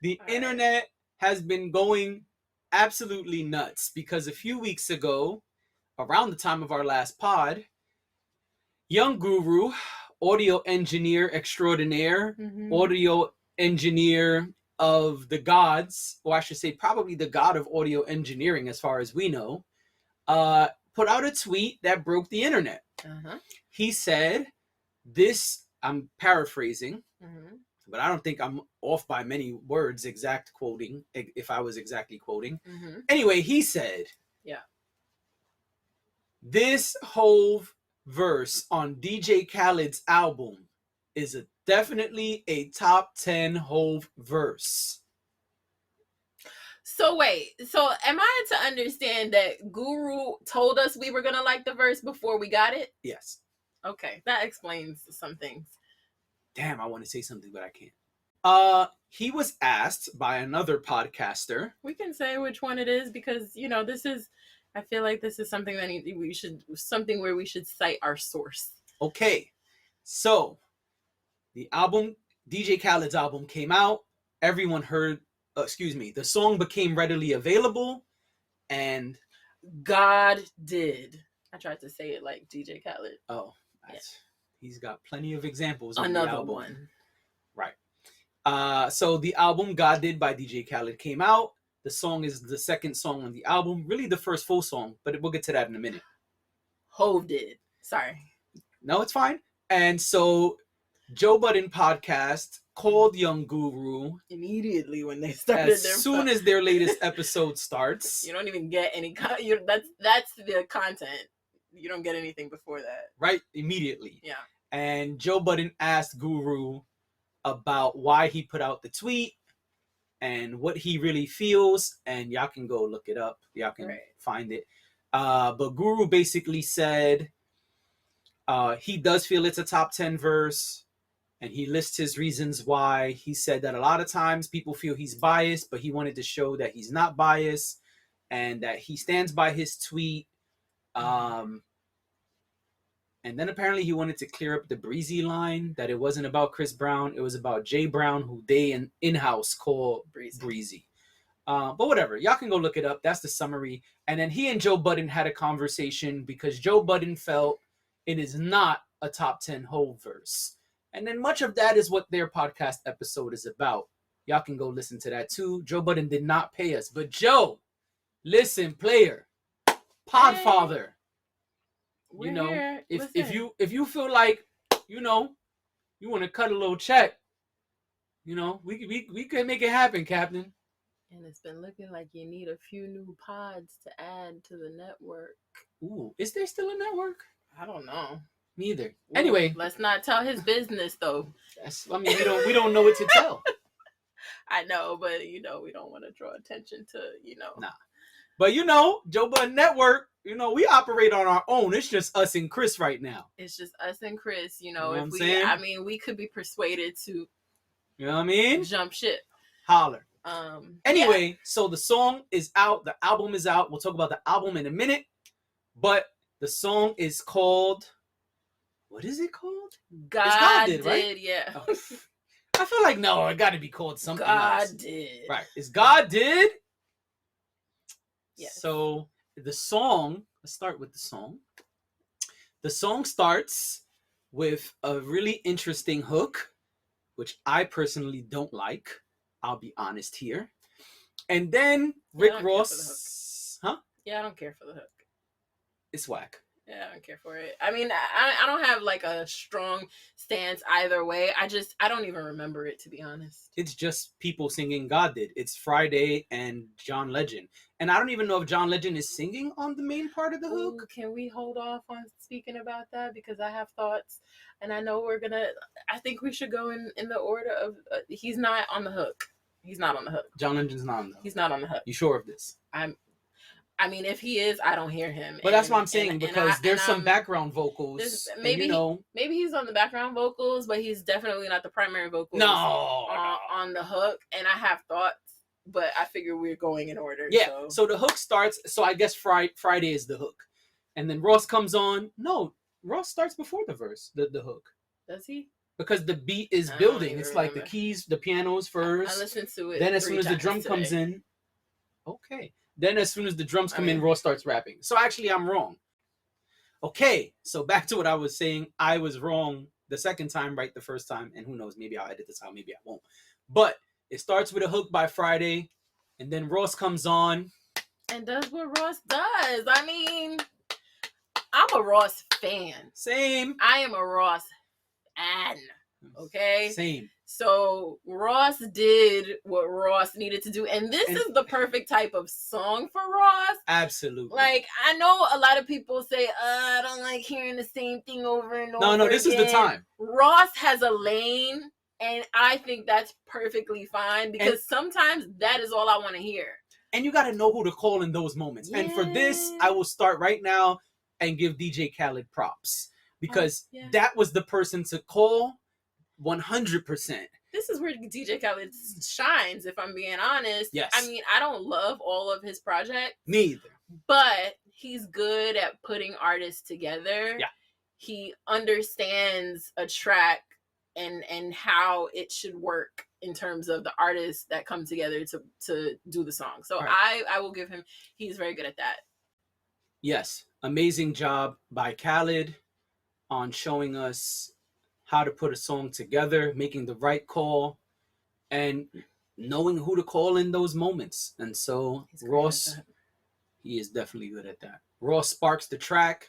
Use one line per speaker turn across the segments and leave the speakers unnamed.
The internet has been going absolutely nuts because a few weeks ago, around the time of our last pod, Young Guru, audio engineer extraordinaire, audio engineer of the gods, or I should say probably the god of audio engineering as far as we know, put out a tweet that broke the internet. He said this, I'm paraphrasing, but I don't think I'm off by many words exact quoting, if I was exactly quoting. Anyway, he said, this whole verse on DJ Khaled's album is definitely a top 10 Hove verse.
So wait, so am I to understand that Guru told us we were gonna like the verse before we got it?
Yes.
Okay, that explains some things.
Damn, I want to say something, but I can't. He was asked by another podcaster.
We can say which one it is because, you know, I feel like this is something that something where we should cite our source.
Okay, so the album, DJ Khaled's album came out. Everyone heard, the song became readily available, and
God did. I tried to say it like DJ Khaled.
Oh, he's got plenty of examples on
another
the album.
One.
Right. So the album God Did by DJ Khaled came out. The song is the second song on the album, really the first full song, but we'll get to that in a minute.
Hove did. Sorry.
No, it's fine. And so Joe Budden podcast called Young Guru
immediately when they started.
As soon as their latest episode starts.
You don't even get any. That's the content. You don't get anything before that.
Right, immediately.
Yeah.
And Joe Budden asked Guru about why he put out the tweet and what he really feels, and y'all can go look it up. Y'all can find it. But Guru basically said he does feel it's a top 10 verse, and he lists his reasons why. He said that a lot of times people feel he's biased, but he wanted to show that he's not biased and that he stands by his tweet. And then apparently he wanted to clear up the Breezy line, that it wasn't about Chris Brown. It was about Jay Brown, who they in-house call Breezy. But whatever. Y'all can go look it up. That's the summary. And then he and Joe Budden had a conversation because Joe Budden felt it is not a top 10 Hove verse. And then much of that is what their podcast episode is about. Y'all can go listen to that too. Joe Budden did not pay us. But Joe, listen, player, Podfather. You know, if you feel like, you know, you want to cut a little check, you know, we could make it happen, Captain.
And it's been looking like you need a few new pods to add to the network.
Ooh, is there still a network?
I don't know.
Neither.
Ooh,
anyway,
let's not tell his business though.
We don't know what to tell.
I know, but you know, we don't want to draw attention to, you know.
Nah. But you know, Joe Budden Network, you know, we operate on our own. It's just us and Chris right now.
It's just us and Chris, you know.
If
we could be persuaded to,
you know what I mean?
Jump ship.
Holler. Anyway, so the song is out. The album is out. We'll talk about the album in a minute. But the song is called, what is it called?
God Did, right? Yeah.
Oh. I feel like, no, it got to be called something else.
God Did.
Right. It's God Did.
Yes.
So the song, let's start with the song. The song starts with a really interesting hook, which I personally don't like. I'll be honest here. And then Rick Ross. Huh?
Yeah, I don't care for the hook.
It's whack.
Yeah, I don't care for it. I mean, I don't have like a strong stance either way. I don't even remember it, to be honest.
It's just people singing God Did. It's Friday and John Legend. And I don't even know if John Legend is singing on the main part of the hook.
Can we hold off on speaking about that? Because I have thoughts. And I know I think we should go in the order of, he's not on the hook. He's not on the hook.
John Legend's not on the hook.
He's not on the hook.
You sure of this?
I mean, if he is, I don't hear him.
But that's what I'm saying, because there's some background vocals.
Maybe he's on the background vocals, but he's definitely not the primary vocals on the hook. And I have thoughts, but I figure we're going in order.
Yeah, so the hook starts, so I guess Friday is the hook. And then Ross comes on. No, Ross starts before the verse, the hook.
Does he?
because the beat is
I don't
building.
even
It's like the
remember.
keys, the pianos first.
I listened to it.
Then as soon
3
as the
times
drum comes
today.
in, okay. Then as soon as the drums
I
come in,
mean-
Ross starts rapping. So actually, I'm wrong. Okay, so back to what I was saying. I was wrong the second time, right the first time, and who knows? Maybe I'll edit this out. Maybe I won't. But it starts with a hook by Friday, and then Ross comes on.
And does what Ross does. I mean, I'm a Ross fan.
Same.
I am a Ross fan. Okay?
Same.
So Ross did what Ross needed to do. And this is the perfect type of song for Ross.
Absolutely.
Like, I know a lot of people say, I don't like hearing the same thing over and over.
No, this is the time.
Ross has a lane, and I think that's perfectly fine because sometimes that is all I want to hear.
And you got to know who to call in those moments. Yeah. And for this, I will start right now and give DJ Khaled props because that was the person to call 100%.
This is where DJ Khaled shines, if I'm being honest.
Yes.
I mean, I don't love all of his projects.
Neither.
But he's good at putting artists together.
Yeah.
He understands a track and how it should work in terms of the artists that come together to do the song. So right. I will give him, he's very good at that.
Yes. Amazing job by Khaled on showing us how to put a song together, making the right call, and knowing who to call in those moments. And so Ross, he is definitely good at that. Ross sparks the track.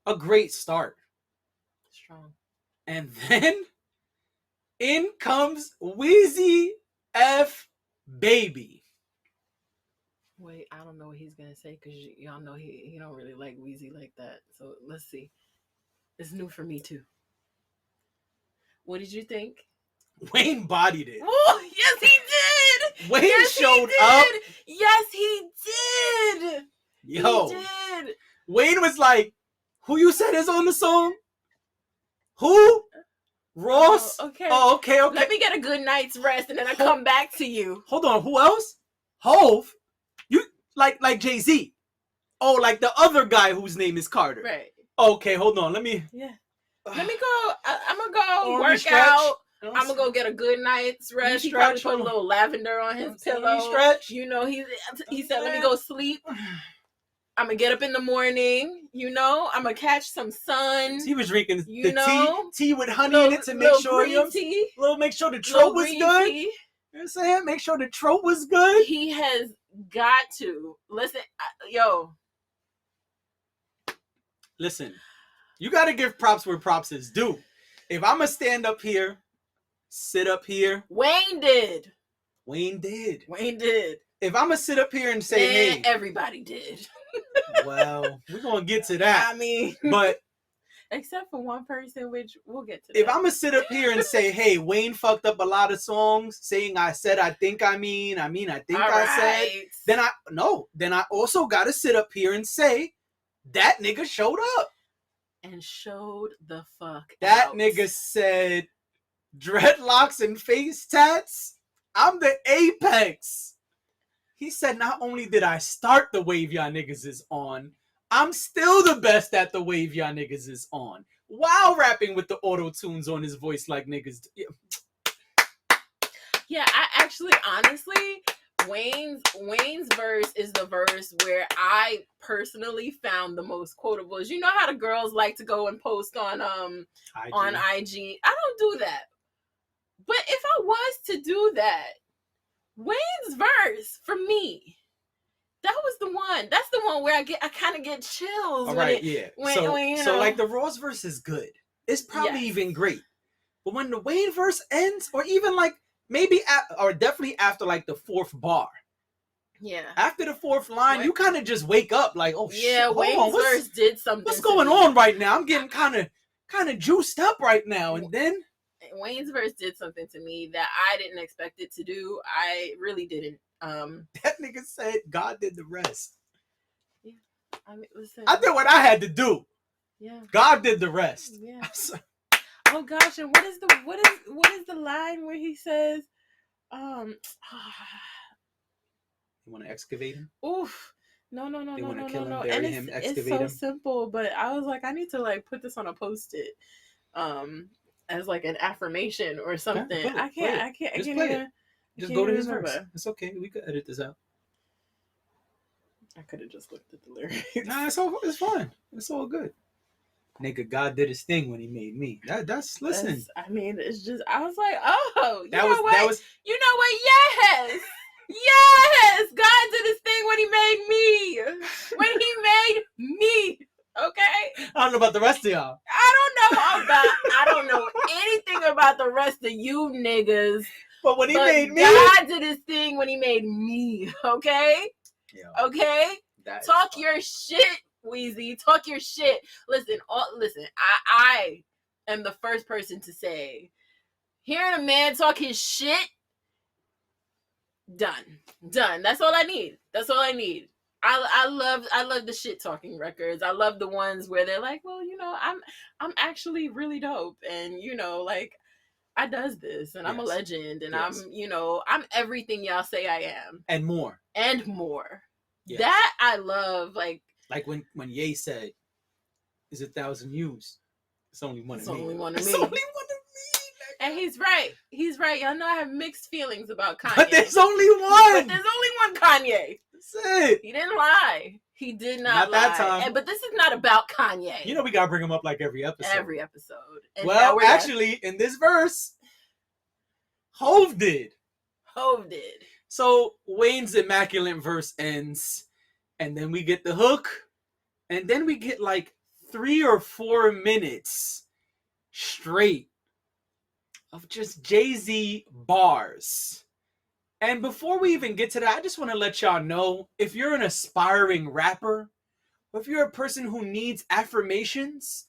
A great start.
Strong. And
then in comes Weezy F Baby.
Wait, I don't know what he's going to say because y'all know he don't really like Weezy like that. So let's see. It's new for me too. What did you think?
Wayne bodied it.
Oh, yes, he did.
Wayne showed up.
Yes, he did.
Yo.
He did.
Wayne was like, who you said is on the song? Who? Ross?
Oh, okay.
Oh, okay.
Let me get a good night's rest and then I come back to you.
Hold on. Who else? Hove? You like Jay-Z. Oh, like the other guy whose name is Carter.
Right.
Okay, hold on. Let me
go. I'm going to go work
stretch.
out. I'm going to go get a good night's rest. He probably put a little lavender on his pillow.
Stretch.
You know, he said, let me go sleep. I'm going to get up in the morning. You know, I'm going to catch some sun.
He was drinking tea with honey in it to make sure make sure the throat was good. You know what I'm saying? Make sure the throat was good.
He has got to. Listen,
Listen, you got to give props where props is due. If I'm going to stand up here, sit up here.
Wayne did.
If I'm going to sit up here and say, hey.
Everybody did.
Well, we're going to get to that.
I mean.
But.
Except for one person, which we'll get to that.
If I'm going to sit up here and say, hey, Wayne fucked up a lot of songs, saying I said, I think I mean, I think I said. Then I also got to sit up here and say, that nigga showed up.
And showed the fuck
That
out.
Nigga said, dreadlocks and face tats, I'm the apex. He said, not only did I start the wave y'all niggas is on, I'm still the best at the wave y'all niggas is on. While rapping with the auto-tunes on his voice like niggas.
Yeah, I actually, honestly, Wayne's verse is the verse where I personally found the most quotables. You know how the girls like to go and post on IG. I don't do that. But if I was to do that, Wayne's verse for me, that was the one. That's the one where I kind of get chills.
All right, So like the Ross verse is good. It's probably even great. But when the Wayne verse ends, or even like maybe or definitely after like the fourth bar.
Yeah.
After the fourth line, you kind of just wake up like, oh shit.
Yeah, Wayne's verse did something.
What's going on right now? I'm getting kind of juiced up right now. And then
Wayne's verse did something to me that I didn't expect it to do. I really didn't.
That nigga said God did the rest.
Yeah. I mean, listen.
I did what I had to do.
Yeah.
God did the rest.
Yeah. Oh gosh, and what is the line where he says, You
want to excavate him?
Oof. No.
They want to kill him, bury
and
him, excavate
it's so
him.
simple, but I was like, I need to like put this on a Post-it. as like an affirmation or something.
Okay,
I can't
Just
even.
Just go to his verse. It's okay. We could edit this out.
I could have just looked at the lyrics.
Nah, it's fine. It's all good. Nigga, God did his thing when he made me. Listen.
I mean, it's just I was like, oh, you know what? You know what? Yes. Yes, God did his thing when he made me. When he made me. Okay?
I don't know about the rest of y'all.
I don't know anything about the rest of you niggas.
But when he made me,
God did his thing when he made me. Okay?
Yeah.
Okay? Talk your shit, Weezy. Talk your shit. Listen, I am the first person to say, hearing a man talk his shit, done. That's all I need. I love the shit talking records. I love the ones where they're like, well, I'm actually really dope, and like I does this, and I'm a legend, and I'm everything y'all say I am,
and more.
Yes. That I love, like
when Ye said, "Is 1,000 views? It's only one of me."
It's only one of me. And he's right. Y'all know I have mixed feelings about Kanye.
But there's only one.
Kanye.
That's it.
He didn't lie. He did not lie. That time. But this is not about Kanye.
We gotta bring him up like every episode.
And
well, actually, in this verse, Hove did. So Wayne's immaculate verse ends, and then we get the hook, and then we get like 3 or 4 minutes straight of just Jay-Z bars. And before we even get to that, I just want to let y'all know, if you're an aspiring rapper, or if you're a person who needs affirmations,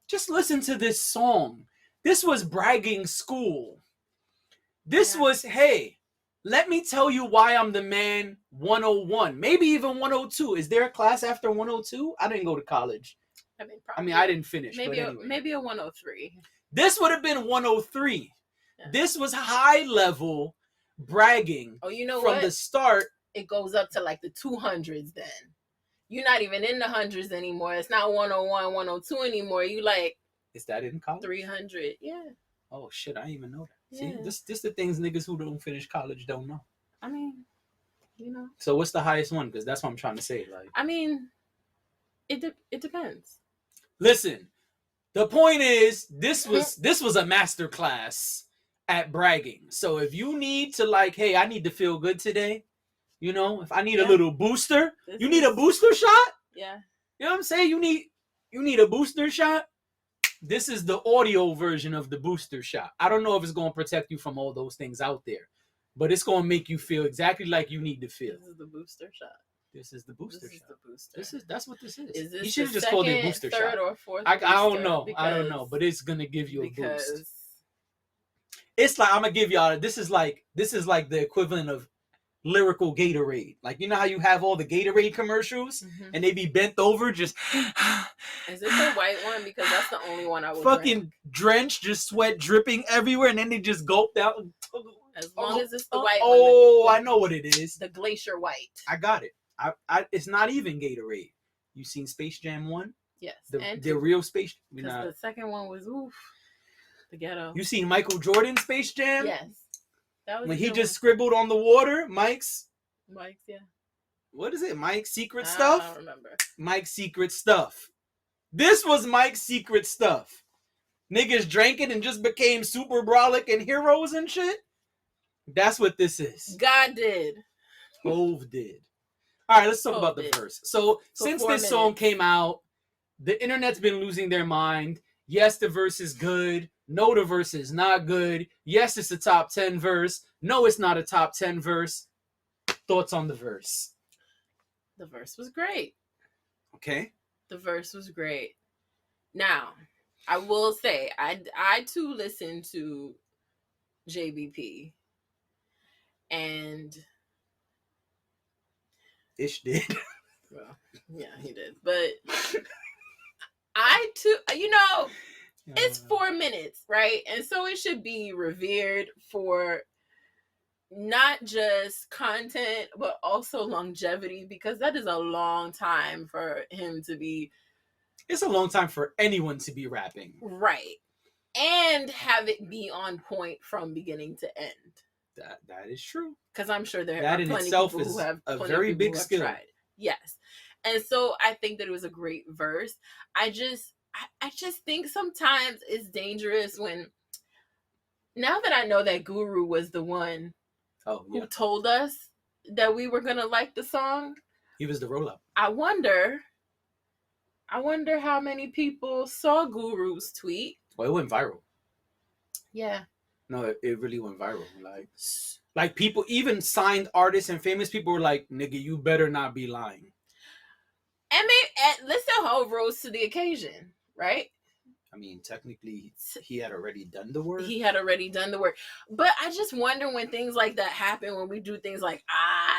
just listen to this song. This was bragging school. This was, hey, let me tell you why I'm the man 101. Maybe even 102. Is there a class after 102? I didn't go to college. I didn't finish.
Maybe
anyway.
a 103.
This would have been 103. Yeah. This was high level bragging.
Oh, you know
from the start.
It goes up to like the 200s then. You're not even in the hundreds anymore. It's not 101, 102 anymore. You like...
Is that in college?
300, yeah.
Oh, shit, I didn't even know that.
Yeah.
See, this the things niggas who don't finish college don't know.
I mean,
So what's the highest one? Because that's what I'm trying to say. Like,
I mean, it depends.
Listen, the point is, this was a master class at bragging. So if you need to like, hey, I need to feel good today, if I need a little booster, need a booster shot?
Yeah.
You know what I'm saying? You need a booster shot? This is the audio version of the booster shot. I don't know if it's going to protect you from all those things out there, but it's going to make you feel exactly like you need to feel.
This is the booster shot.
This is the booster shot.
The booster.
That's what this is.
Is this
you should have just called it booster
third
shot.
Or fourth
I don't know. I don't know, but it's going to give you a boost. It's like, I'm going to give y'all, this is like the equivalent of lyrical Gatorade. Like, you know how you have all the Gatorade commercials and they be bent over just...
Is it the white one? Because that's the only one I would
fucking drenched, just sweat dripping everywhere, and then they just gulped out.
As long as it's the white one.
Oh, I know what it is.
The glacier white.
I got it. It's not even Gatorade. You seen Space Jam 1?
Yes.
The real Space...
Because the second one was, the ghetto.
You seen Michael Jordan Space Jam?
Yes. That was
when he just scribbled on the water, Mike's,
yeah.
What is it? Mike's Secret Stuff?
I don't remember.
Mike's Secret Stuff. This was Mike's Secret Stuff. Niggas drank it and just became super brolic and heroes and shit. That's what this is.
God did.
Hove did. All right, let's talk about the verse. So since this song came out, the internet's been losing their mind. Yes, the verse is good. No, the verse is not good. Yes, it's a top 10 verse. No, it's not a top 10 verse. Thoughts on the verse?
The verse was great.
Okay.
The verse was great. Now, I will say, I too listened to JBP. And...
Ish did.
Well, yeah, he did. But I too, it's 4 minutes, right? And so it should be revered for not just content, but also longevity, because that is a long time for him to be.
It's a long time for anyone to be rapping.
Right. and have it be on point from beginning to end.
That is true.
Because I'm sure there
that
are
in
plenty of
itself
people
is
who have
a
plenty
very
of people
big
who have
skill.
tried. Yes. And so I think that it was a great verse. I just think sometimes it's dangerous when, now that I know that Guru was the one who told us that we were gonna like the song.
He was the roll-up.
I wonder how many people saw Guru's tweet.
Well, it went viral.
Yeah.
No, it really went viral. Like people, even signed artists and famous people were like, "Nigga, you better not be lying."
And listen, Hov rose to the occasion, right?
I mean, technically, he had already done the work.
But I just wonder when things like that happen, when we do things like,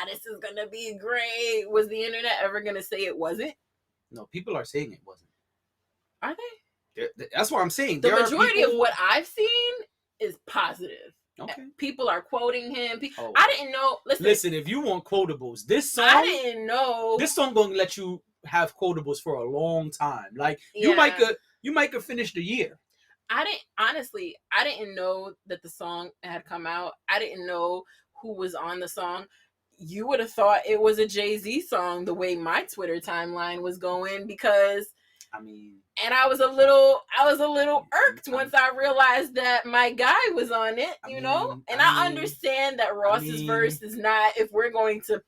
this is going to be great. Was the internet ever going to say it wasn't?
No, people are saying it wasn't.
Are they?
That's what I'm saying.
The majority of what I've seen is positive.
Okay.
People are quoting him. I didn't know.
Listen, if you want quotables, this song.
I didn't know.
This song going to let you have quotables for a long time. Like, you might could finish the year.
I didn't know that the song had come out. I didn't know who was on the song. You would have thought it was a Jay-Z song the way my Twitter timeline was going, because and I was a little irked once I realized that my guy was on it, you know? And I understand that Ross's verse is not, if we're going to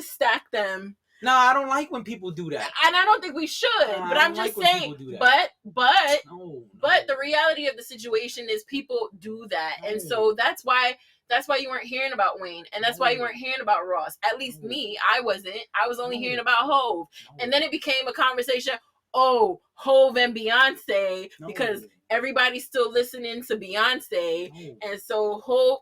stack them.
No, I don't like when people do that.
And I don't think we should. But I'm just saying, but the reality of the situation is people do that. And so that's why you weren't hearing about Wayne. And that's why you weren't hearing about Ross. At least me, I wasn't. I was only hearing about Hov. And then it became a conversation, Hov and Beyonce, because everybody's still listening to Beyonce. And so Hov,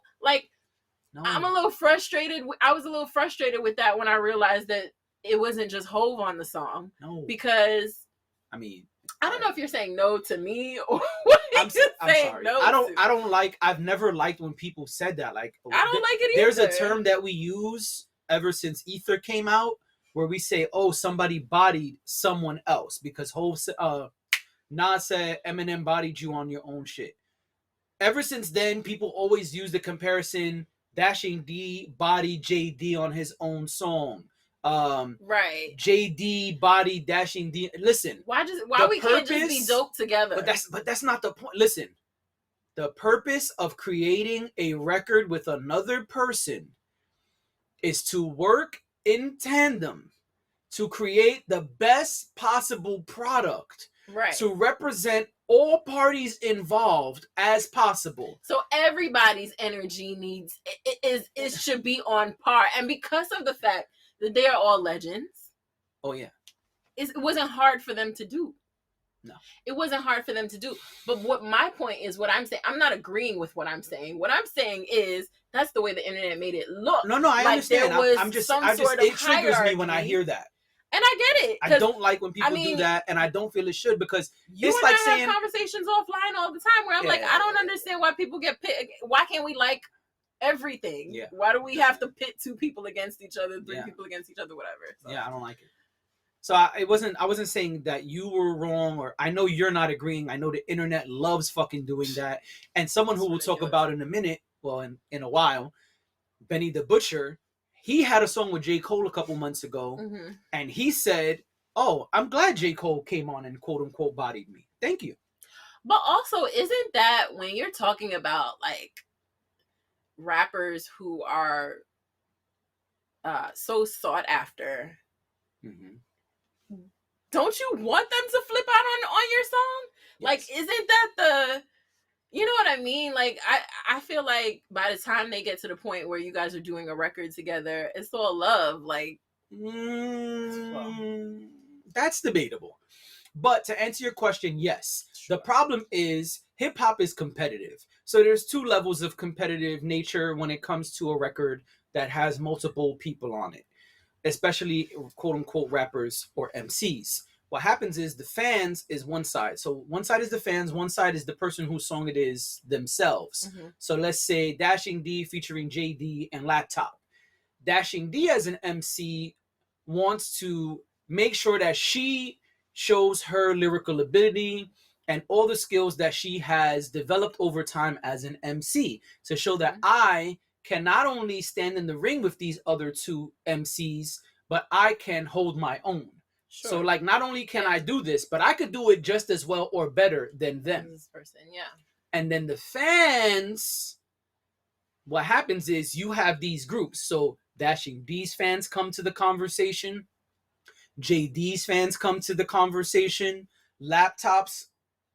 I'm a little frustrated. I was a little frustrated with that when I realized that it wasn't just Hov on the song. No. Because I don't know if you're saying no to me or I'm sorry. No,
I don't like, I've never liked when people said that. Like,
I don't like it either.
There's a term that we use ever since Ether came out where we say, somebody bodied someone else, because Nas said Eminem bodied you on your own shit. Ever since then, people always use the comparison, Dashing D bodied JD on his own song.
Right.
JD body Dashing D. Listen,
why we can't just be dope together?
But that's not the point. Listen, the purpose of creating a record with another person is to work in tandem to create the best possible product,
right?
To represent all parties involved as possible.
So everybody's energy should be on par, and because of the fact that they are all legends.
Oh, yeah.
It wasn't hard for them to do.
No.
It wasn't hard for them to do. But what my point is, what I'm saying, I'm not agreeing with what I'm saying. What I'm saying is, that's the way the internet made it look.
No, I understand. It triggers me when I hear that.
And I get it.
I don't like when people do that, and I don't feel it should, because it's like saying...
have conversations offline all the time where I'm I don't understand why people get picked. Why can't we like everything?
Yeah.
Why do we have to pit two people against each other, three people against each other, whatever?
So. Yeah, I don't like it. So I wasn't saying that you were wrong, or I know you're not agreeing. I know the internet loves fucking doing that. And someone who we'll talk about in a minute, well, in a while, Benny the Butcher, he had a song with J. Cole a couple months ago, and he said, I'm glad J. Cole came on and quote unquote bodied me. Thank you.
But also, isn't that when you're talking about rappers who are so sought after, don't you want them to flip out on your song? Yes. Isn't that you know what I mean? I feel like by the time they get to the point where you guys are doing a record together, it's all love.
That's debatable. But to answer your question, yes. Sure. The problem is hip-hop is competitive. So there's two levels of competitive nature when it comes to a record that has multiple people on it, especially quote-unquote rappers or MCs. What happens is the fans is one side. So one side is the fans, one side is the person whose song it is themselves. So let's say Dashing D featuring JD and Laptop. Dashing D as an MC wants to make sure that she shows her lyrical ability, and all the skills that she has developed over time as an MC to show that I can not only stand in the ring with these other two MCs, but I can hold my own. Sure. So like, not only can I do this, but I could do it just as well or better than them.
This person, yeah.
And then the fans, what happens is you have these groups. So Dashing B's fans come to the conversation. JD's fans come to the conversation. Laptops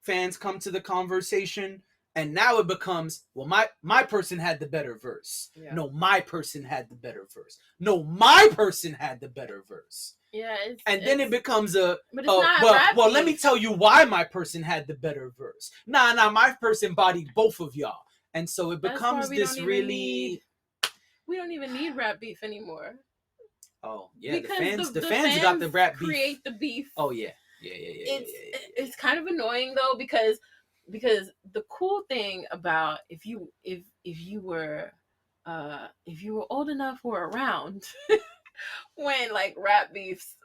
fans come to the conversation. And now it becomes, well, my person had the better verse. Yeah. No, my person had the better verse. No, my person had the better verse.
Yeah,
then it becomes a,
but it's not
well, let me tell you why my person had the better verse. Nah, my person bodied both of y'all. And so it becomes this really...
we don't even need rap beef anymore.
Oh, yeah, because the fans got the rap beef.
Create the beef.
Oh, yeah. Yeah.
It's kind of annoying, though, because the cool thing about if you were old enough or around when like rap beefs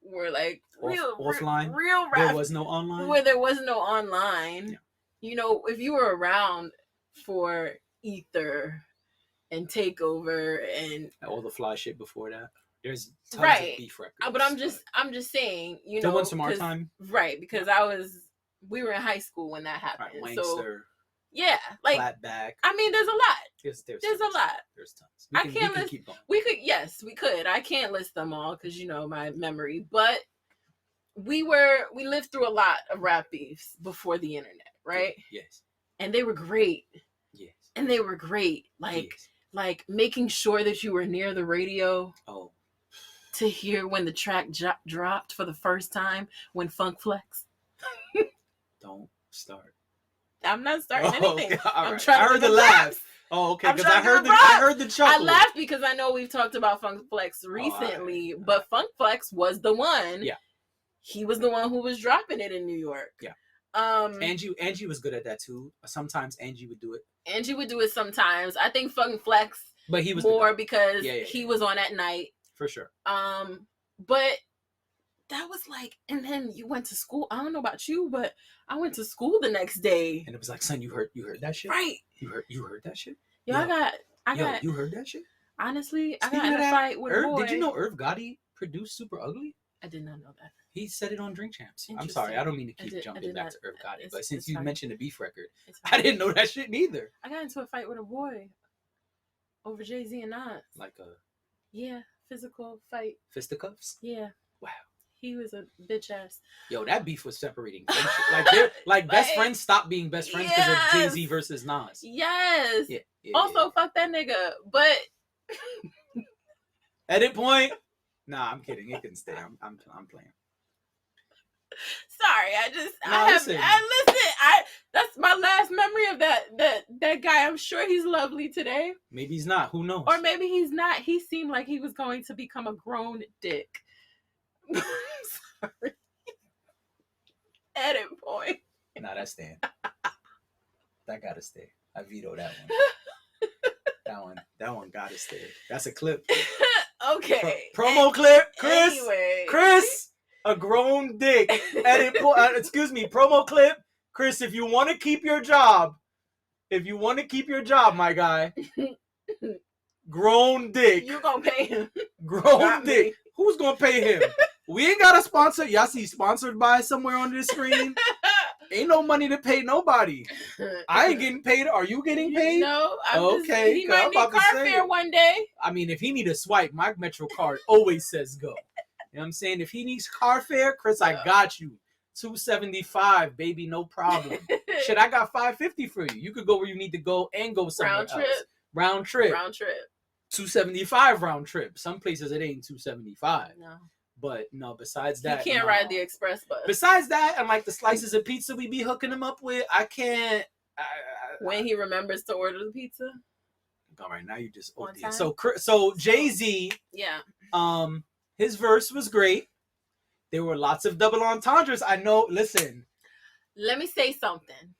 were like
offline,
real rap,
there was no online,
where there was no online.
Yeah.
You know, if you were around for Ether and Takeover and
all the fly shit before that, there's tons of beef records.
But I'm just saying, you know,
there was some our time,
right? Because we were in high school when that happened.
Right,
so yeah, like
flatback.
I mean, there's a lot.
There's
a lot.
There's tons.
I can't list. We could. Yes, we could. I can't list them all because you know my memory. But we lived through a lot of rap beefs before the internet, right?
Yes.
And they were great.
Yes.
And they were great. Like making sure that you were near the radio.
Oh.
To hear when the track dropped for the first time when Funk Flex.
Don't start.
I'm not starting anything.
Okay. I'm
right.
trying. I heard the laugh. Oh, okay. Because I heard the chuckle.
I laughed because I know we've talked about Funk Flex recently, but Funk Flex was the one.
Yeah.
He was the one who was dropping it in New York.
Yeah. Angie was good at that too. Sometimes Angie would do it.
Angie would do it sometimes. I think Funk Flex,
but he was
more because he was on at night.
For sure.
But that was like, and then you went to school. I don't know about you, but I went to school the next day.
And it was like, son, you heard that shit?
Right.
You heard that shit?
Yo, I got.
You heard that shit?
Honestly, I got in a fight with a boy.
Did you know Irv Gotti produced Super Ugly?
I did not know that.
He said it on Drink Champs. I'm sorry, I don't mean to keep jumping back to Irv Gotti, but since you mentioned the beef record, I didn't know that shit neither.
I got into a fight with a boy over Jay-Z and Nas.
Like a...
Yeah, physical fight.
Fisticuffs?
Yeah.
Wow.
He was a bitch ass.
Yo, that beef was separating. like best friends stopped being best friends because of Jay-Z versus Nas.
Yes.
Yeah,
also, fuck that nigga. But
edit point. Nah, I'm kidding. It can stay. I'm playing.
Sorry, that's my last memory of that guy. I'm sure he's lovely today.
Maybe he's not. Who knows?
Or maybe he's not. He seemed like he was going to become a grown dick. Sorry. Edit point.
Nah, that's staying. That gotta stay. I veto that one. That one gotta stay. That's a clip.
Okay.
Promo clip, Chris.
Anyway.
Chris, a grown dick. Edit. Excuse me. Promo clip, Chris. If you want to keep your job, my guy. Grown dick.
You gonna pay him?
Grown dick. Me. Who's gonna pay him? We ain't got a sponsor. Y'all see sponsored by somewhere on this screen. Ain't no money to pay nobody. I ain't getting paid. Are you getting paid?
No.
Okay.
He might need car fare one day.
I mean, if he need a swipe, my Metro card always says go. You know what I'm saying? If he needs car fare, Chris, I got you. $275, baby, no problem. Shit, I got $550 for you. You could go where you need to go and go somewhere else. Round trip. $275 round trip. Some places it ain't $275.
No.
But no, besides that,
you can't ride the express bus.
Besides that, and like the slices of pizza we be hooking him up with, I can't.
When he remembers to order the pizza.
All right, now you just so Jay-Z.
Yeah.
His verse was great. There were lots of double entendres. I know. Listen.
Let me say something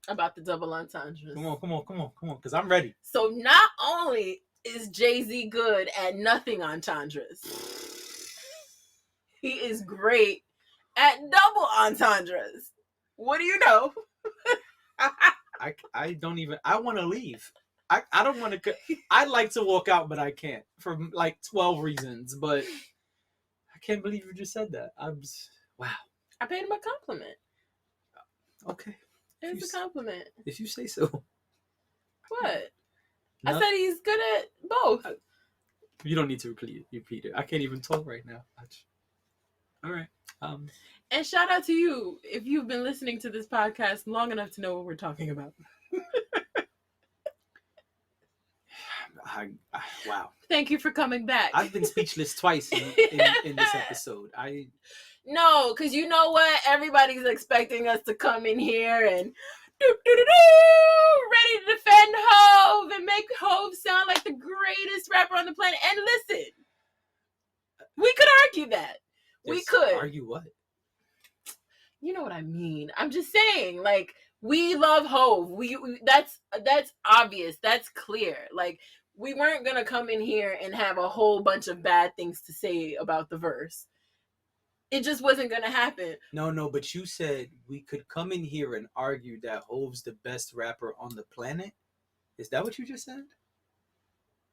about the double entendres.
Come on, because I'm ready.
So not only is Jay-Z good at nothing entendres, he is great at double entendres. What do you know?
I don't even. I want to leave. I don't want to. I'd like to walk out, but I can't for like 12 reasons. But I can't believe you just said that. Wow.
I paid him a compliment.
Okay.
It was a compliment.
If you say so.
What?
No.
I said he's good at both.
You don't need to repeat it. I can't even talk right now. All right.
And shout out to you if you've been listening to this podcast long enough to know what we're talking about.
Wow.
Thank you for coming back.
I've been speechless twice in this episode.
No, because you know what? Everybody's expecting us to come in here and ready to defend Hove and make Hove sound like the greatest rapper on the planet. And listen, we could argue that. We could
argue what?
You know what I mean. I'm just saying, like, we love Hove. We that's obvious. That's clear. Like, we weren't gonna come in here and have a whole bunch of bad things to say about the verse. It just wasn't gonna happen.
No, but you said we could come in here and argue that Hove's the best rapper on the planet. Is that what you just said?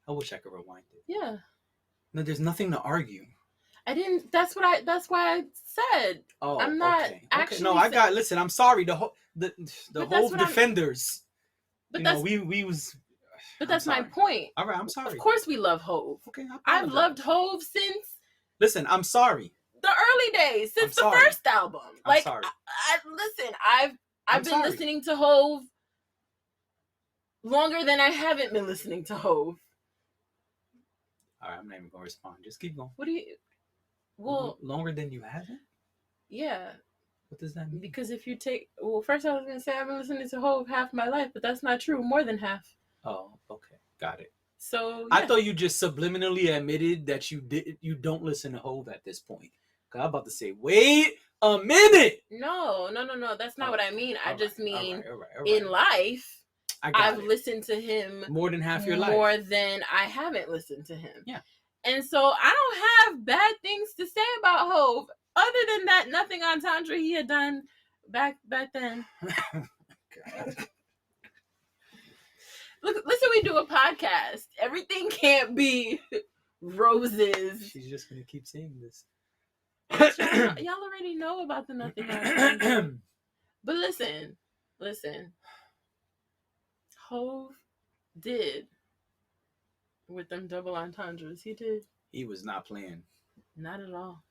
I wish I could rewind it.
Yeah.
No, there's nothing to argue.
I didn't. That's why I said.
Oh,
I'm not actually.
No, I got. Listen, I'm sorry. The Hove defenders.
But
we was.
But that's my point.
All right, I'm sorry.
Of course, we love Hove.
Okay,
I've loved Hove since.
Listen, I'm sorry.
The early days, since the first album.
I'm sorry.
Listen, I've been listening to Hove longer than I haven't been listening to Hove.
All right, I'm not even gonna respond. Just keep going.
What do you? Well,
longer than you haven't?
Yeah.
What does that mean?
Because if you take, first I was gonna say I've been listening to Hove half my life, but that's not true. More than half.
Oh, okay, got it.
So yeah.
I thought you just subliminally admitted that you don't listen to Hove at this point. Cause I'm about to say, wait a minute.
No. That's not what I mean. I just mean
all right.
in life, I've listened to him
more than half your life.
More than I haven't listened to him.
Yeah.
And so I don't have bad things to say about Hove. Other than that, nothing entendre he had done back then.
God.
Look, listen, we do a podcast. Everything can't be roses.
She's just gonna keep saying this.
Y'all already know about the nothing entendre. But listen. Hove did. With them double entendres, he did.
He was not playing.
Not at all.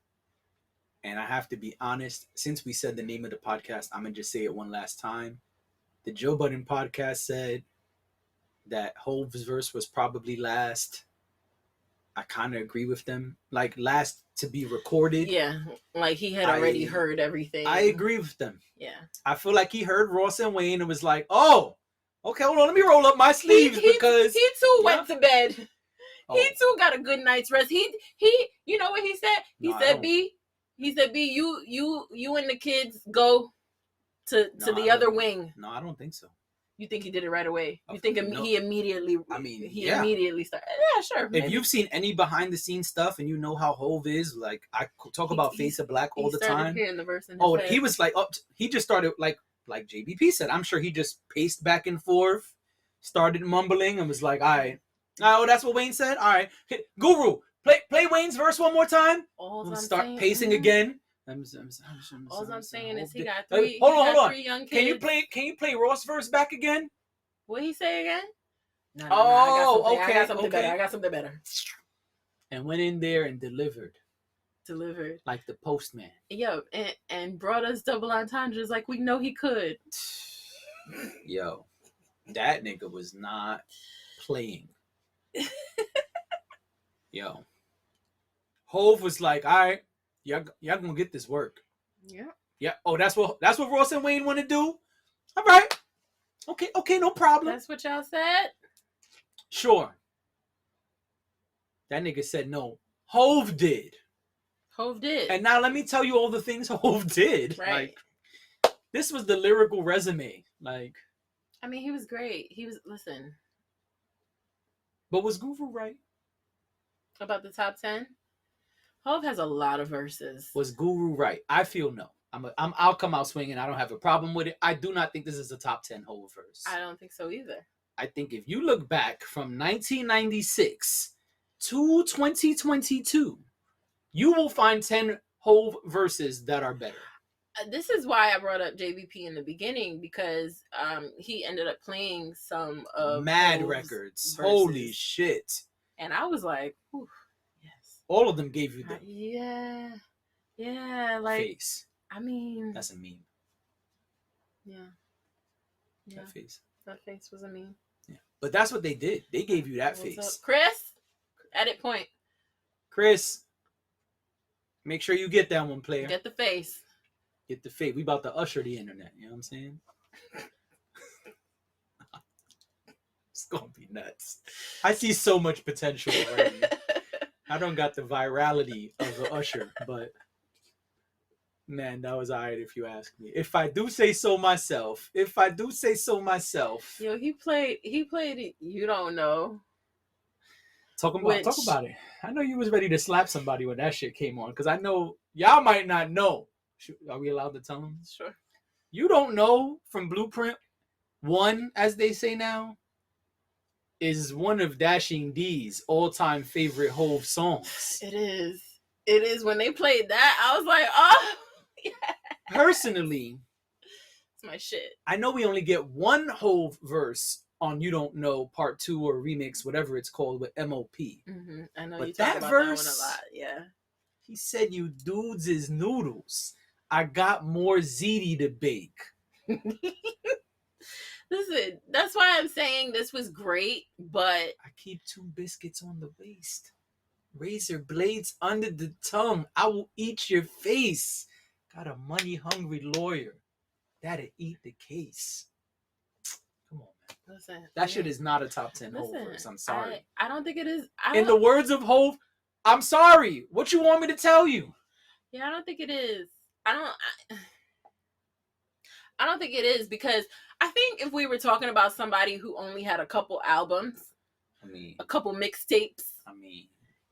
And I have to be honest, since we said the name of the podcast, I'm going to just say it one last time. The Joe Budden podcast said that Hove's verse was probably last. I kind of agree with them. Like, last to be recorded.
Yeah, like he had already heard everything.
I agree with them.
Yeah.
I feel like he heard Ross and Wayne and was like, oh, okay, hold on, let me roll up my sleeves because
he too went to bed. Oh. He too got a good night's rest. He you know what he said? He said, B, you and the kids go to the other wing.
No, I don't think so.
You think he did it right away? You think he immediately?
I mean,
immediately started. Yeah, sure.
Maybe. If you've seen any behind the scenes stuff and you know how Hove is, like I talk about Face of Black all the time.
Hearing the verse in
his head. He was like, he just started like JBP said. I'm sure he just paced back and forth, started mumbling, and was like, all right. Oh, that's what Wayne said? All right. Okay. Guru, play Wayne's verse one more time. Start pacing again.
All I'm saying is he got three.
Hold on.
Three young kids.
Can you play Ross verse back again?
What he say again? No,
okay.
I got something better.
And went in there and delivered like the postman.
Yo, and brought us double entendres like we know he could.
Yo, that nigga was not playing. Yo, Hove was like, all right, y'all gonna get this work. Yeah. Oh, that's what Ross and Wayne want to do. All right. Okay, no problem.
That's what y'all said.
Sure. That nigga said no. Hove did. And now let me tell you all the things Hove did.
Right.
Like, this was the lyrical resume. Like,
I mean, he was great. Listen.
But was Guru right?
About the top 10? Hove has a lot of verses.
Was Guru right? I feel no. I'll come out swinging. I don't have a problem with it. I do not think this is a top 10 Hove verse.
I don't think so either.
I think if you look back from 1996 to 2022, you will find 10 Hove verses that are better.
This is why I brought up JVP in the beginning, because he ended up playing some of
Mad
Hove's
records.
verses.
Holy shit.
And I was like, ooh, yes.
All of them gave you the
yeah, like
face.
I mean,
That's a meme.
Yeah.
That face.
That face was a meme.
Yeah. But that's what they did. They gave you that
What's
face.
up? Chris, edit point.
Chris, make sure you get that one, player.
Get the face.
Get the face. We about to usher the internet. You know what I'm saying? It's gonna be nuts. I see so much potential already. I don't got the virality of the usher, but man, that was alright if you ask me. If I do say so myself.
Yo, he played it. You don't know.
Talk about it. I know you was ready to slap somebody when that shit came on, because I know y'all might not know. Are we allowed to tell them?
Sure.
You don't know from Blueprint 1, as they say now, is one of Dashing D's all-time favorite Hove songs.
It is. It is. When they played that, I was like, oh, yeah.
Personally,
it's my shit.
I know we only get one Hove verse on You Don't Know Part 2 or Remix, whatever it's called, with M.O.P.
Mm-hmm. I know
but
you talk
that
about
verse,
that one a lot. Yeah.
He said, you dudes is noodles. I got more ziti to bake.
Listen, that's why I'm saying this was great, but
I keep 2 biscuits on the waist. Razor blades under the tongue. I will eat your face. Got a money-hungry lawyer. That'll eat the case. Come on, man.
Listen,
that shit is not a top 10 Hove verse. I'm sorry.
I don't think it is.
In the words of Hove, I'm sorry. What you want me to tell you?
Yeah, I don't think it is. I don't think it is, because I think if we were talking about somebody who only had a couple albums, a couple mixtapes,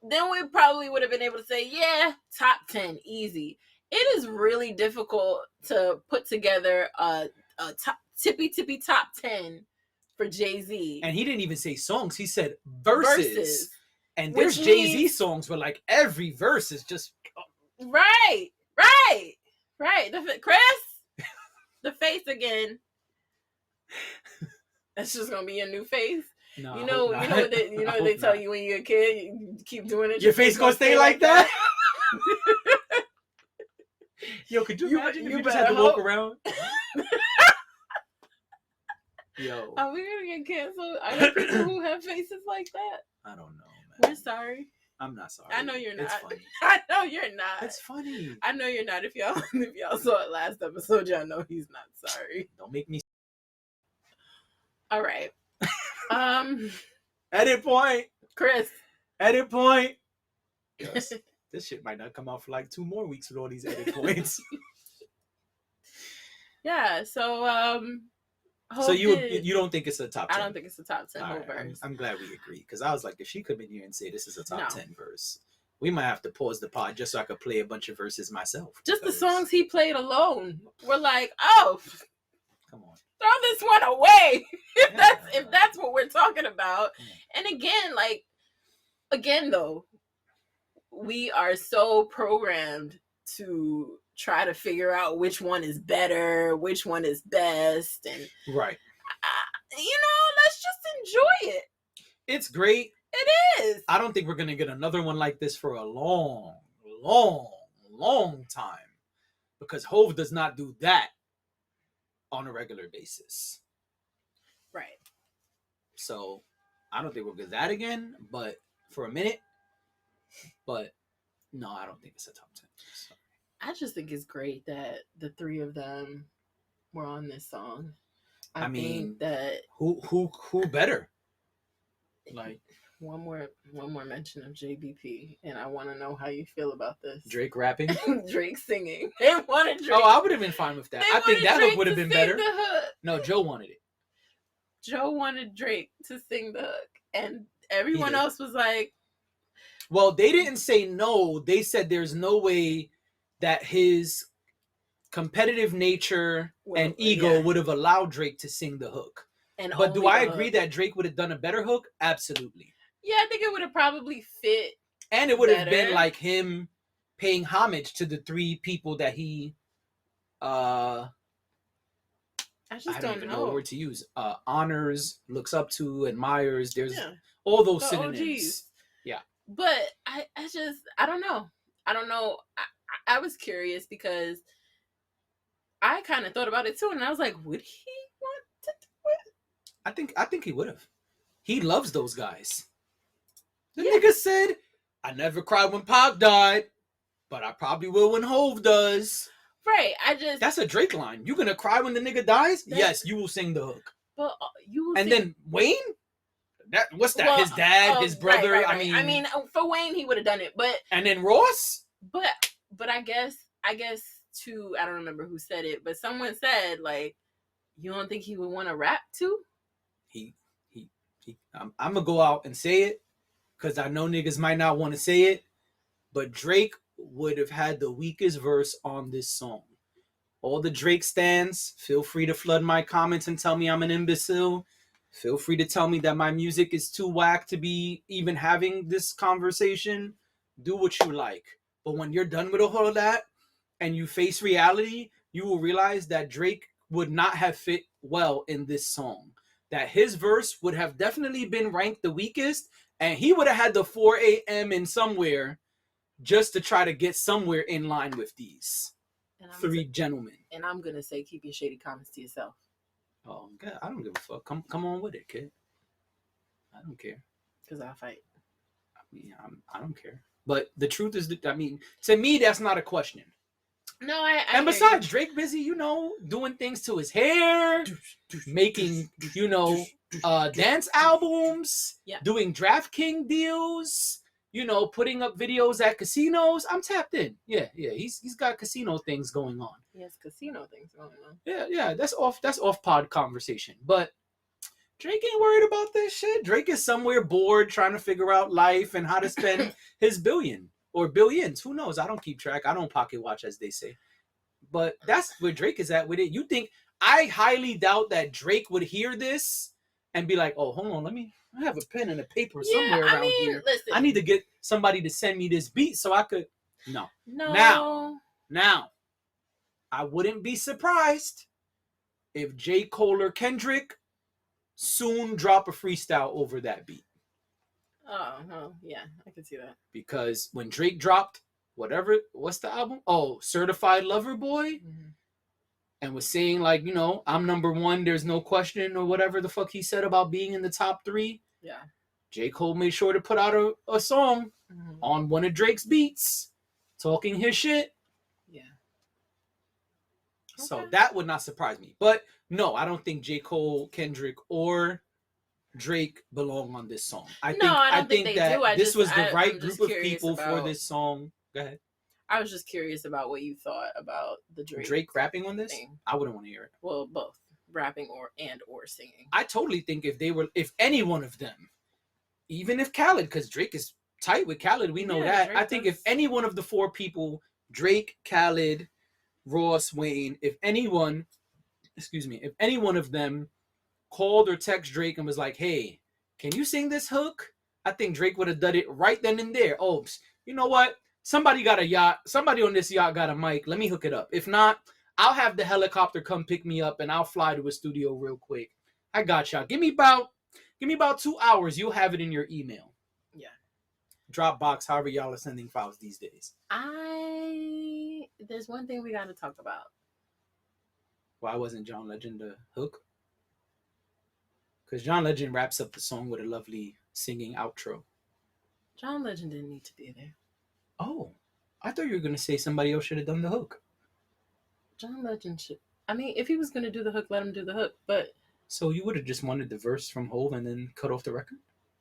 then we probably would have been able to say, yeah, top 10, easy. It is really difficult to put together a tippy top 10 for Jay-Z.
And he didn't even say songs. He said verses. And there's Jay-Z songs where like every verse is just...
Right. Chris, the face again. That's just gonna be a new face.
No,
you know what they tell you when you're a kid. You keep doing it.
Your face gonna stay like that? Yo, could you imagine if you just had to walk around? Yo,
are we gonna get canceled? Are there people who have faces like that?
I don't know, man.
We're sorry.
I'm not sorry.
I know you're not.
It's funny.
I know you're not.
It's funny.
I know you're not. If y'all saw it last episode, y'all know he's not sorry.
Don't make me.
All right.
Edit point.
Chris.
Edit point. Yes. This shit might not come out for like 2 more weeks with all these edit points.
Yeah. So
So you don't think it's a top 10?
I don't think it's a top 10 Hove verse.
I'm glad we agree, because I was like, if she come in here and say this is a top 10 verse, we might have to pause the pod just so I could play a bunch of verses myself.
Just the songs he played alone. We're like, oh,
come on,
throw this one away if that's what we're talking about. Yeah. And again though, we are so programmed to try to figure out which one is better, which one is best, and
right.
Let's just enjoy it.
It's great.
It is.
I don't think we're gonna get another one like this for a long time, because Hove does not do that on a regular basis.
Right.
So I don't think we'll get that again, but for a minute. But no, I don't think it's a top 10. So.
I just think it's great that the 3 of them were on this song. I mean, think that
who better? Like
one more mention of JBP, and I want to know how you feel about this.
Drake rapping,
Drake singing. They wanted Drake.
Oh, I would have been fine with that. I think that hook would have been better. No, Joe wanted it.
Joe wanted Drake to sing the hook, and everyone else was like,
well, they didn't say no. They said there's no way that his competitive nature and ego would have allowed Drake to sing the hook. But do I agree that Drake would have done a better hook? Absolutely.
Yeah, I think it would have probably fit.
And it would have been like him paying homage to the three people that he I don't even know what word to use. Honors, looks up to, admires. There's all those synonyms. OGs. Yeah.
But I don't know. I was curious because I kind of thought about it too, and I was like, would he want to do it?
I think he would have. He loves those guys. The nigga said, I never cried when Pac died, but I probably will when Hove does.
Right.
That's a Drake line. You gonna cry when the nigga dies? Yes, you will sing the hook.
But you will.
And then Wayne? What's that? Well, his dad, his brother.
Right. I mean, for Wayne, he would have done it, but.
And then Ross.
But I guess too. I don't remember who said it, but someone said like, you don't think he would want to rap too?
I'm gonna go out and say it because I know niggas might not want to say it, but Drake would have had the weakest verse on this song. All the Drake stans, feel free to flood my comments and tell me I'm an imbecile. Feel free to tell me that my music is too whack to be even having this conversation. Do what you like. But when you're done with all of that and you face reality, you will realize that Drake would not have fit well in this song. That his verse would have definitely been ranked the weakest, and he would have had the 4 a.m. in somewhere just to try to get somewhere in line with these three gentlemen.
And I'm going to say, keep your shady comments to yourself.
Oh, God, I don't give a fuck. Come on with it, kid. I don't care.
Because I'll fight.
I mean, I don't care. But the truth is, to me, that's not a question.
No,
and besides, Drake busy, doing things to his hair, making, dance albums, doing DraftKings deals, putting up videos at casinos. I'm tapped in. Yeah, he's got casino things going on.
He has casino things going on.
Yeah, that's off pod conversation. But Drake ain't worried about this shit. Drake is somewhere bored trying to figure out life and how to spend his billion. Or billions, who knows? I don't keep track. I don't pocket watch, as they say. But that's where Drake is at with it. You think, I highly doubt that Drake would hear this and be like, oh, hold on, I have a pen and a paper somewhere around here.
Listen.
I need to get somebody to send me this beat so I could. No. Now, I wouldn't be surprised if J. Cole or Kendrick soon drop a freestyle over that beat.
Oh, yeah, I can see that.
Because when Drake dropped what's the album? Oh, Certified Lover Boy? Mm-hmm. And was saying like, I'm number one, there's no question, or whatever the fuck he said about being in the top 3.
Yeah.
J. Cole made sure to put out a song on one of Drake's beats, talking his shit.
Yeah.
Okay. So that would not surprise me. But no, I don't think J. Cole, Kendrick, or Drake belong on this song. I think that this was the right group of people for this song. Go ahead.
I was just curious about what you thought about the
Drake rapping on this thing. I wouldn't want to hear it.
Well, both rapping or singing.
I totally think if any one of them, even if Khaled, because Drake is tight with Khaled, we know that. Drake I think if any one of the 4 people, Drake, Khaled, Ross, Wayne, if any one of them called or text Drake and was like, hey, can you sing this hook? I think Drake would have done it right then and there. Oh, you know what? Somebody got a yacht. Somebody on this yacht got a mic. Let me hook it up. If not, I'll have the helicopter come pick me up and I'll fly to a studio real quick. I got y'all. Give me about 2 hours. You'll have it in your email.
Yeah.
Dropbox, however y'all are sending files these days.
There's one thing we got to talk about.
Why wasn't John Legend the hook? Because John Legend wraps up the song with a lovely singing outro.
John Legend didn't need to be there.
Oh, I thought you were going to say somebody else should have done the hook.
John Legend should. If he was going to do the hook, let him do the hook. But
so you would have just wanted the verse from Hove and then cut off the record?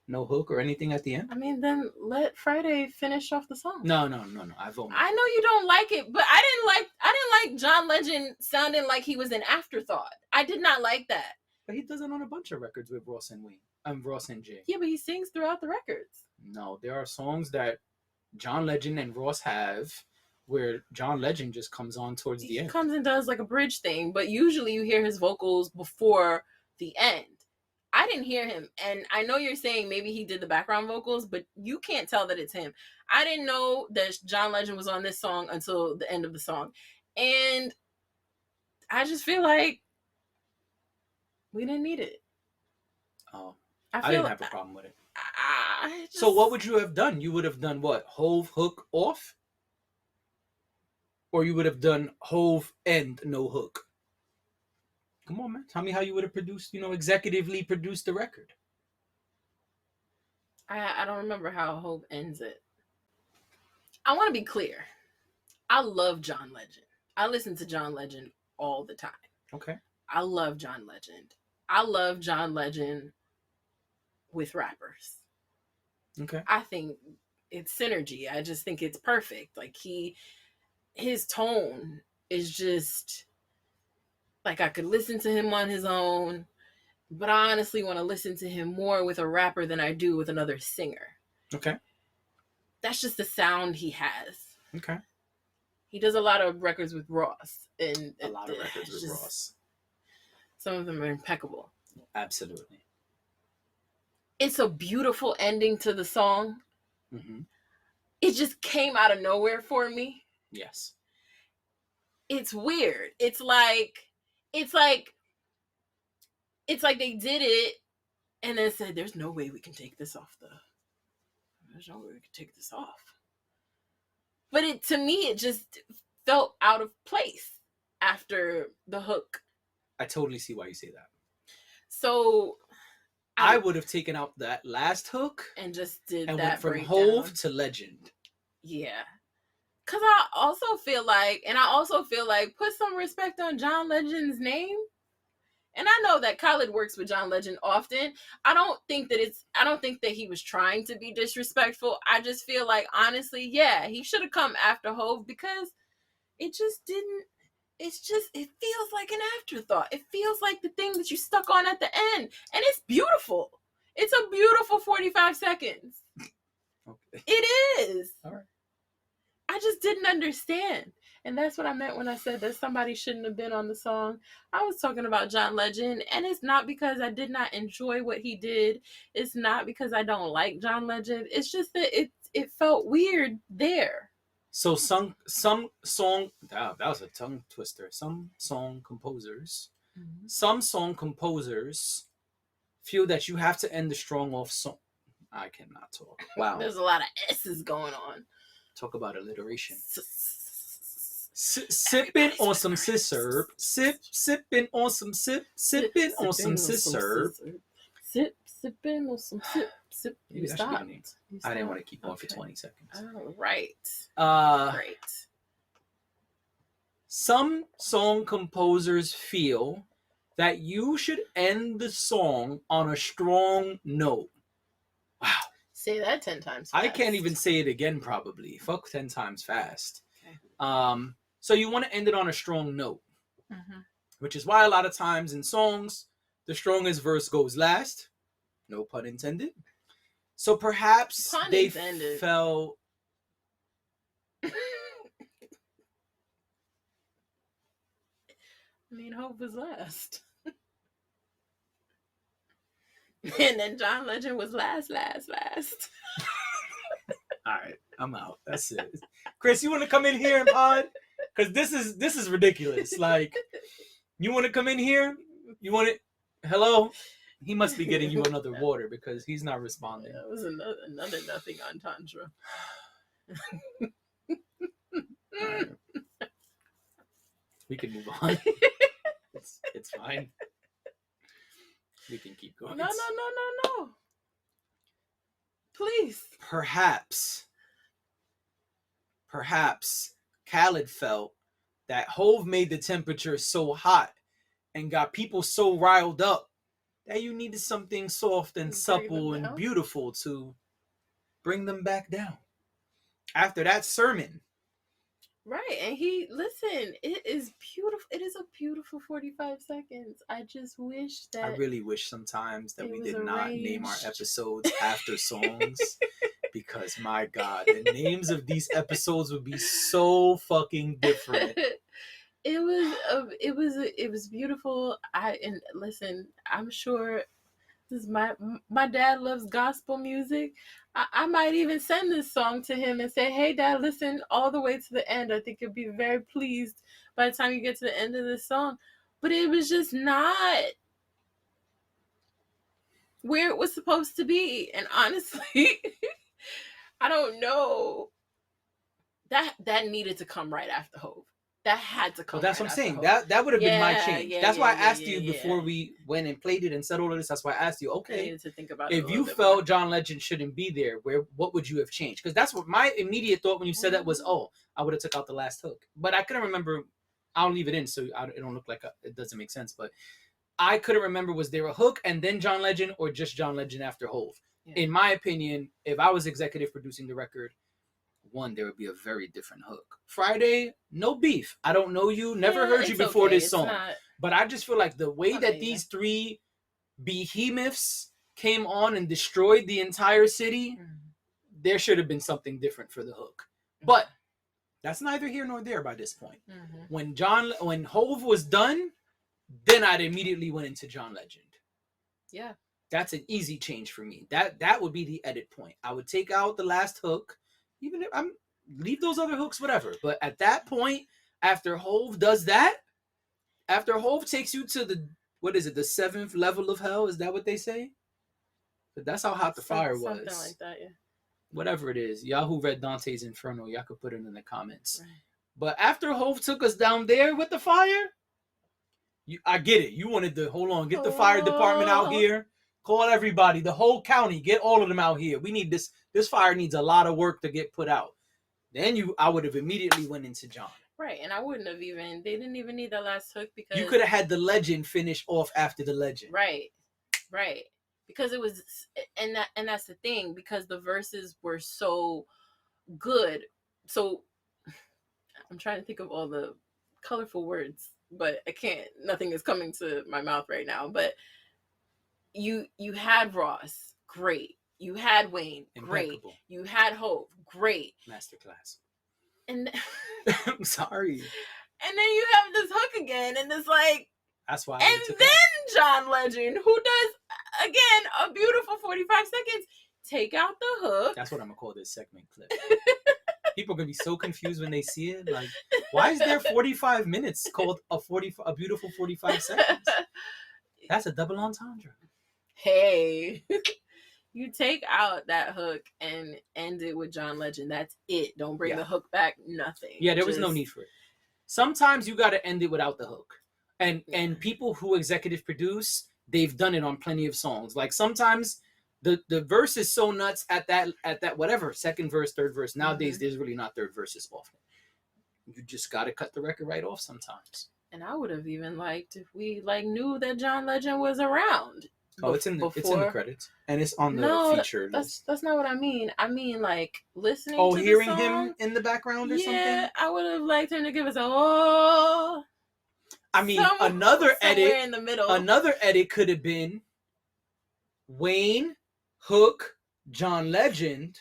No hook or anything at the end?
Then let Friday finish off the song.
No. I
know you don't like it, but I didn't like John Legend sounding like he was an afterthought. I did not like that.
But he does it on a bunch of records with Ross and Wayne. Ross and Jay.
Yeah, but he sings throughout the records.
No, there are songs that John Legend and Ross have where John Legend just comes on towards the
He
end.
comes and does like a bridge thing, but usually you hear his vocals before the end. I didn't hear him, and I know you're saying maybe he did the background vocals, but you can't tell that it's him. I didn't know that John Legend was on this song until the end of the song, and I just feel like we didn't need it.
Oh,
I
I didn't have a problem with it.
just,
So what would you have done? You would have done what? Hove hook off? Or you would have done Hove end no hook? Come on, man. Tell me how you would have produced, executively produced the record.
I don't remember how Hope ends it. I want to be clear. I love John Legend. I listen to John Legend all the time.
Okay.
I love John Legend. I love John Legend with rappers.
Okay.
I think it's synergy. I just think it's perfect. Like his tone is just like I could listen to him on his own, but I honestly want to listen to him more with a rapper than I do with another singer.
Okay.
That's just the sound he has.
Okay.
He does a lot of records with Ross, and
A lot of records with Ross.
Some of them are impeccable.
Absolutely.
It's a beautiful ending to the song.
Mm-hmm.
It just came out of nowhere for me.
Yes.
It's weird. It's like they did it and then said, "There's no way we can take this off There's no way we can take this off." But to me, it just felt out of place after the hook.
I totally see why you say that.
So
I would have taken out that last hook
and just did
and
that
went from
breakdown.
Hove to Legend.
Yeah. Cause I also feel like put some respect on John Legend's name. And I know that Khaled works with John Legend often. I don't think that he was trying to be disrespectful. I just feel like, honestly, yeah, he should have come after Hove because it just didn't. It feels like an afterthought. It feels like the thing that you stuck on at the end. And it's beautiful. It's a beautiful 45 seconds.
Okay.
It is.
All right.
I just didn't understand. And that's what I meant when I said that somebody shouldn't have been on the song. I was talking about John Legend, and it's not because I did not enjoy what he did. It's not because I don't like John Legend. It's just that it felt weird there.
So some song that was a tongue twister. Some song composers feel that you have to end the strong off song. I cannot talk. Wow.
There's a lot of S's going on.
Talk about alliteration. Sipping on some syrup. Sipping on some sipping on some syrup.
Sipping on some sip.
Maybe that should be the name. I didn't want to keep going for 20 seconds.
Oh, right.
Great. Some song composers feel that you should end the song on a strong note. Wow.
Say that 10 times fast.
I can't even say it again, probably. Fuck 10 times fast. Okay. So you want to end it on a strong note. Mm-hmm. Which is why a lot of times in songs, the strongest verse goes last. No pun intended. So perhaps
pun
they
intended.
fell...
I mean, Hope was last. And then John Legend was last.
All right, I'm out. That's it. Chris, you want to come in here and pod? Because this is ridiculous. Like, you want to come in here? You want it? Hello? He must be getting you another water because he's not responding.
That was another nothing entendre.
Right. We can move on. It's fine. We can keep going.
No. Please.
Perhaps Khaled felt that Hove made the temperature so hot and got people so riled up that you needed something soft and supple and beautiful to bring them back down. After that sermon,
Right. And it is beautiful. It is a beautiful 45 seconds. I just wish
I
that
really wish sometimes that
it
we
was
did not name our
arranged.
episodes after songs, because my God, the names of these episodes would be so fucking different.
It was beautiful. And listen, I'm sure this is my dad loves gospel music. I might even send this song to him and say, "Hey, Dad, listen all the way to the end. I think you'll be very pleased by the time you get to the end of this song." But it was just not where it was supposed to be. And honestly, I don't know. That needed to come right after Hove. That had to
Well,
come
that's
right
what I'm
after
saying.
Hove.
That would have been my
Yeah,
change.
yeah,
That's why I
yeah,
asked
yeah,
you
yeah.
before we went and played it and said all of this. That's why I asked you,
I
okay,
needed to think about it a
if
little
you
bit
felt
more.
John Legend shouldn't be there, what would you have changed? Because that's what my immediate thought when you said that was, oh, I would have took out the last hook. But I couldn't remember. I'll leave it in so it don't look like it doesn't make sense. But I couldn't remember, was there a hook and then John Legend or just John Legend after Hove? Yeah. In my opinion, if I was executive producing the record, one, there would be a very different hook. Friday, no beef. I don't know you, never heard you before this song. But I just feel like the way that these three behemoths came on and destroyed the entire city, there should have been something different for the hook. But that's neither here nor there by this point. When Hove was done, then I'd immediately went into John Legend.
Yeah.
That's an easy change for me. That would be the edit point. I would take out the last hook, even if leave those other hooks, whatever. But at that point, after Hove does that, after Hove takes you to the, what is it, the 7th level of hell? Is that what they say? But that's how hot the fire was.
Something like that, yeah.
Whatever it is. Y'all who read Dante's Inferno, y'all could put it in the comments. Right. But after Hove took us down there with the fire, I get it. You wanted to, hold on, get the fire department out here. Call everybody, the whole county, get all of them out here. We need this. This fire needs a lot of work to get put out. Then I would have immediately went into John.
Right, and I wouldn't have they didn't even need that last hook because
you could have had the legend finish off after the legend.
Right. Because it was, and that's the thing, because the verses were so good. So I'm trying to think of all the colorful words, but I can't. Nothing is coming to my mouth right now. But you had Ross, great. You had Wayne, great. Impeccable. You had Hove, great.
Masterclass.
And
I'm sorry.
And then you have this hook again, and it's like,
that's why.
And then John Legend, who does again a beautiful 45 seconds, take out the hook.
That's what I'm gonna call this segment clip. People are gonna be so confused when they see it. Like, why is there 45 minutes called a beautiful 45 seconds? That's a double entendre.
Hey, you take out that hook and end it with John Legend. That's it. Don't bring the hook back. Nothing.
Yeah, there was no need for it. Sometimes you got to end it without the hook. And people who executive produce, they've done it on plenty of songs. Like sometimes the verse is so nuts at that whatever, second verse, third verse. Nowadays there's really not third verses often. You just got to cut the record right off sometimes.
And I would have even liked if we knew that John Legend was around.
Oh, it's in the credits, and it's on the feature list.
That's not what I mean. I mean, listening.
Oh,
to
hearing
the song,
him in the background or something.
Yeah, I would have liked him to give us a
I mean, another edit
in the middle.
Another edit could have been Wayne, Hook, John Legend,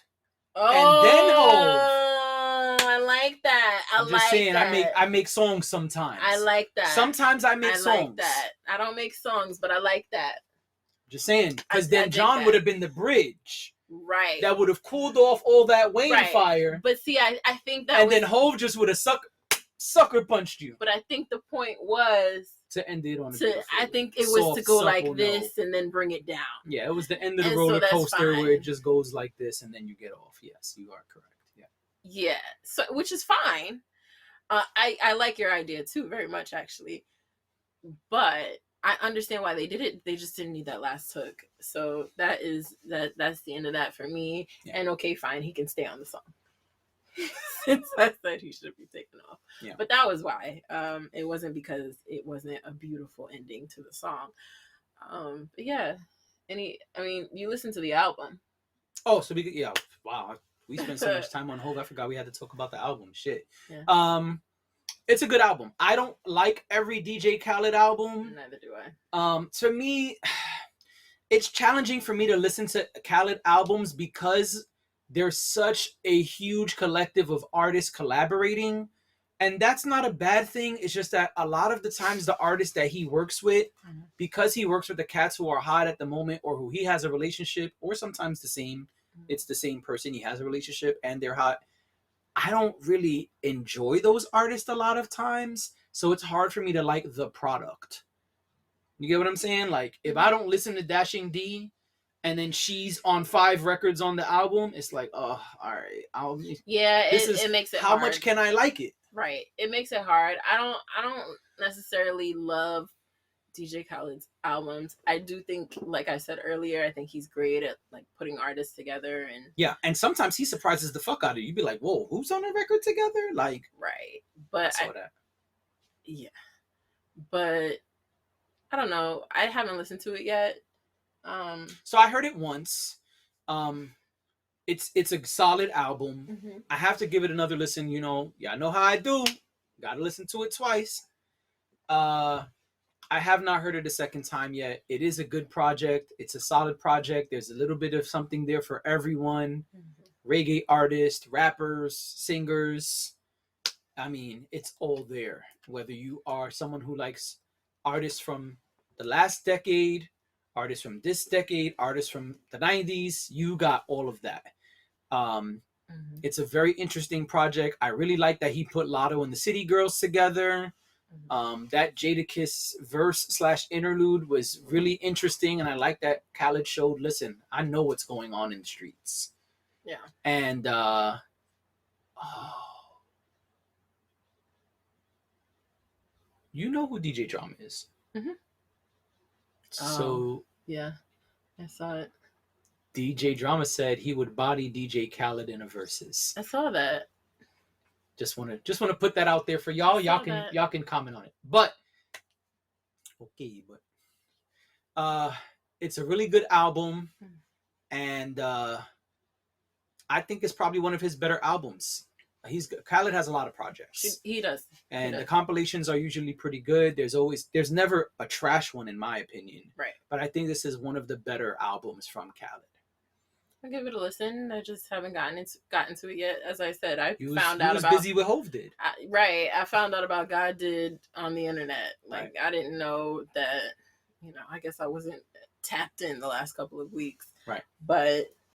and then Hove.
I like that. I'm just saying,
that. I make songs sometimes.
I like that.
Sometimes I make songs. I like
that. I don't make songs, but I like that.
Just saying, because then John would have been the bridge.
Right.
That would have cooled off all that Wayne fire.
But see, I think that
then Hove just would have sucker punched you.
But I think the point was
to end it on
I think it was to go like this and then bring it down.
Yeah, it was the end of the roller coaster where it just goes like this and then you get off. Yes, you are correct. Yeah.
Yeah. So which is fine. I like your idea too very much actually. But I understand why they did it. They just didn't need that last hook. So that's the end of that for me. Yeah. And okay, fine, he can stay on the song. Since I said he should be taken off. Yeah. But that was why. It wasn't because it wasn't a beautiful ending to the song. But yeah. You listen to the album.
Oh, so we We spent so much time on Hove. I forgot we had to talk about the album. Shit.
Yeah.
It's a good album. I don't like every DJ Khaled album.
Neither do I.
To me, it's challenging for me to listen to Khaled albums because there's such a huge collective of artists collaborating. And that's not a bad thing. It's just that a lot of the times the artists that he works with, because he works with the cats who are hot at the moment or who he has a relationship, or sometimes the same, it's the same person, he has a relationship and they're hot. I don't really enjoy those artists a lot of times. So it's hard for me to like the product. You get what I'm saying? Like, if I don't listen to Dashing D and then she's on 5 records on the album, it's like, oh, all right.
It makes it
how
hard.
much can I like it?
Right. It makes it hard. I don't necessarily love DJ Khaled's albums. I do think, like I said earlier, I think he's great at like putting artists together and
yeah, and sometimes he surprises the fuck out of you. You'd be like, whoa, who's on a record together? Like,
right. But
I saw that.
Yeah. But I don't know. I haven't listened to it yet.
So I heard it once. It's a solid album. I have to give it another listen, you know. Yeah, I know how I do. Gotta listen to it twice. I have not heard it a second time yet. It is a good project. It's a solid project. There's a little bit of something there for everyone. Reggae artists, rappers, singers. I mean, it's all there. Whether you are someone who likes artists from the last decade, artists from this decade, artists from the 90s, you got all of that. It's a very interesting project. I really like that he put Lotto and the City Girls together. That Jadakiss verse/interlude was really interesting, and I like that Khaled showed, listen, I know what's going on in the streets.
Yeah.
And you know who DJ Drama is. So
yeah, I saw it.
DJ Drama said he would body DJ Khaled in a verses.
I saw that.
Just wanna put that out there for y'all. Y'all can comment on it. But it's a really good album, and I think it's probably one of his better albums. Khaled has a lot of projects.
He does.
And the compilations are usually pretty good. There's never a trash one in my opinion.
Right.
But I think this is one of the better albums from Khaled.
I'll give it a listen. I just haven't gotten to it yet. As I said, I
He was busy with Hove Did.
I found out about God Did on the internet. Like,
right.
I didn't know that, I guess I wasn't tapped in the last couple of weeks.
Right.
But